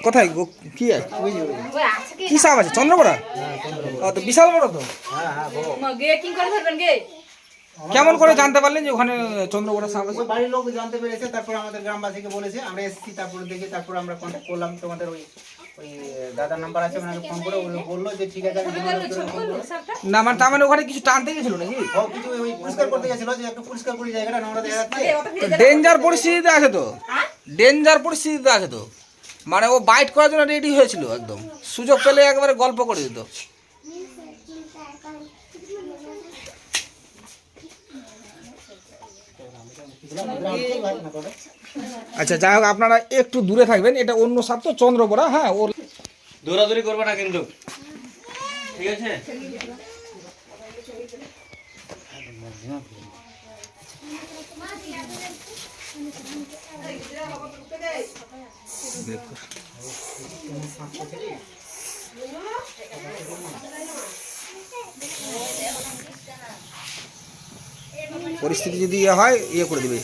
কোথায় কি কি সাপ আছে? চন্দ্রবড়া? তো বিশাল বড় তো। কেমন করে জানতে পারলেন যে ওখানে চন্দ্রবড়া সাপ আছে? বাড়ির লোক জানতে পেরেছে, তারপর আমাদের গ্রামবাসীকে বলেছে, আমরা এসেছি, তারপরে দেখি, তারপর আমরা কন্ট্যাক্ট করলাম। তোমাদের ওই দাদার নাম্বার আছে, ওনাকে ফোন করে বললো যে ঠিক আছে। না মানে তার মানে ওখানে কিছু টানতে গেছিল নাকি? কিছু ওই পরিষ্কার করতে গেছিল, যে একটু পরিষ্কার করি জায়গাটা, নোংরা দেখা যাচ্ছে। ডেঞ্জার পরিস্থিতিতে আছে তো, ডেঞ্জার পরিস্থিতিতে আছে তো, মানে ও বাইট করার জন্য রেডি হয়েছিল একদম, সুযোগ পেলে একবারে গল্প করে দিত। আচ্ছা যাই হোক, আপনারা একটু দূরে থাকবেন, এটা অন্য সাপ তো, চন্দ্রবড়া। হ্যাঁ, ওর দৌড়াদৌড়ি করবে না কিন্তু, ঠিক আছে? পরিস্থিতি যদি ইয়ে হয়, ইয়ে করে দেবে।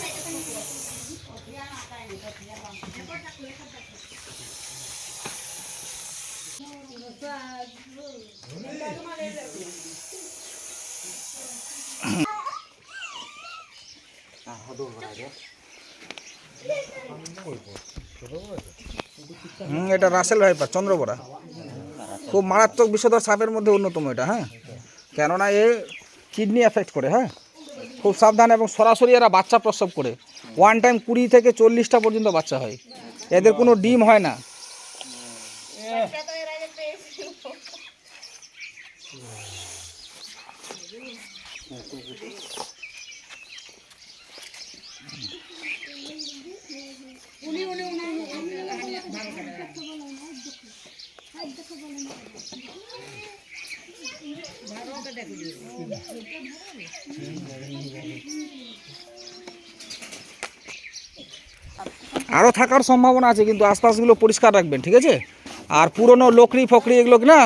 এটা রাসেল ভাইপার, চন্দ্রবড়া। খুব মারাত্মক বিষধর সাপের মধ্যে অন্যতম এটা। হ্যাঁ, কেননা এ কিডনি এফেক্ট করে। হ্যাঁ, খুব সাবধান, এবং সরাসরি এরা বাচ্চা প্রসব করে। ওয়ান টাইম 20 থেকে 40টা পর্যন্ত বাচ্চা হয়। এদের কোনো ডিম হয় না। আরও থাকার সম্ভাবনা আছে, কিন্তু আশপাশগুলো পরিষ্কার রাখবেন, ঠিক আছে? আর পুরনো লকড়ি ফকড়ি এগুলো কিনা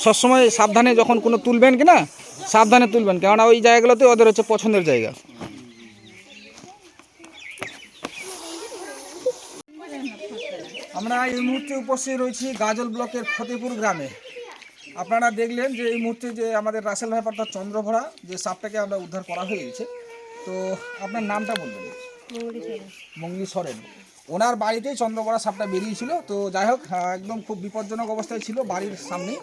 সবসময় সাবধানে, যখন কোনো তুলবেন কিনা সাবধানে তুলবেন, কেননা ওই জায়গাগুলোতে ওদের হচ্ছে পছন্দের জায়গা। আমরা এই মুহূর্তে উপস্থিত রয়েছি গাজল ব্লকের ফতেপুর গ্রামে। আপনারা দেখলেন যে এই মুহূর্তে যে আমাদের রাসেল ভাইপারটা চন্দ্রভরা যে সাপটাকে আমরা উদ্ধার করা হয়ে গেছে। তো আপনার নামটা বলবেন? মঙ্গলি সরেন। ওনার বাড়িতেই চন্দ্রবড়া সাপটা বেরিয়েছিল। তো যাই হোক, একদম খুব বিপজ্জনক অবস্থায় ছিল, বাড়ির সামনে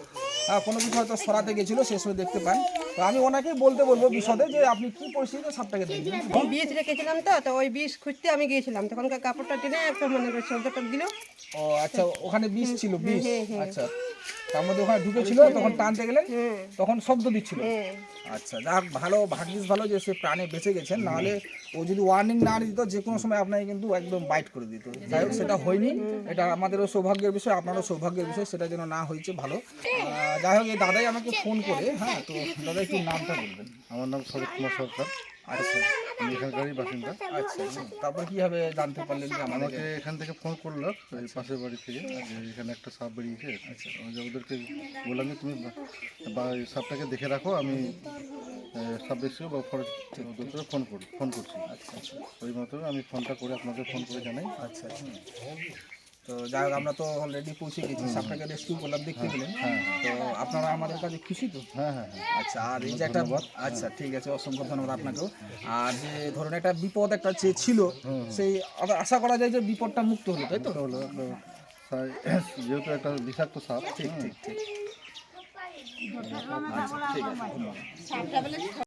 কোনো কিছু হয়তো সরাতে গেছিলো, শেষ হয়ে দেখতে পান। তো আমি ওনাকেই বলতে বলবো বিশদে যে আপনি কি পরিস্থিতিতে সাপটাকে দেখলেন। বিষ রেখেছিলাম, তো ওই বিষ খুঁজতে আমি গিয়েছিলাম, তখনকার কাপড়টা টেনে একটা মানে শব্দটা দিল। ও আচ্ছা, ওখানে বিষ ছিল, বিষ। আচ্ছা, তার মধ্যে ওখানে ঢুকেছিল, তখন টানতে গেলেন, তখন শব্দ দিচ্ছিল। আচ্ছা, যাক, ভালো, ভাগ্যিস ভালো যে সে প্রাণে বেঁচে গেছেন, নাহলে ও যদি ওয়ার্নিং না দিত, যে কোনো সময় আপনাকে কিন্তু একদম বাইট করে দিত। যাই হোক, সেটা হয়নি, এটা আমাদেরও সৌভাগ্যের বিষয়, আপনারও সৌভাগ্যের বিষয়, সেটা যেন না হয়েছে, ভালো। যাই হোক, এই দাদাই আমাকে ফোন করে, হ্যাঁ, তো দাদা একটু নামটা বলবেন। আমার নাম শরৎ কুমার সরকার। আচ্ছা, আমি এখানকারই বাসিন্দা। আচ্ছা, তারপর কীভাবে জানতে পারলেন যে আমাকে এখান থেকে ফোন করলো, এই পাশের বাড়ি থেকে, যে এখানে একটা সাপ বেরিয়েছে। আচ্ছা, ওদেরকে বললাম যে তুমি সাপটাকে দেখে রাখো, আমি সাব ডিস্ট্রিক্ট বা ফরেস্ট দপ্তরে ফোন করছি। আচ্ছা, আচ্ছা, ওই মতো আমি ফোনটা করে আপনাকে ফোন করে জানাই। আচ্ছা, তো যাই হোক, আমরা তো অলরেডি পৌঁছে গেছি, সাপটাকে রেস্কিউ করলাম, দেখতে পেলেন। তো আপনারা আমাদের কাছে খুশি তো? হ্যাঁ হ্যাঁ। আচ্ছা, আর এই যে একটা, আচ্ছা ঠিক আছে, অসংখ্য ধন্যবাদ আপনাকেও। আর যে ধরুন একটা বিপদ একটা যে ছিল, সেই আশা করা যায় যে বিপদটা মুক্ত হলো, তাই তো? হলো, যেহেতু একটা বিষাক্ত সাপ। ঠিক ঠিক ঠিক। আচ্ছা, ঠিক আছে, ধন্যবাদ।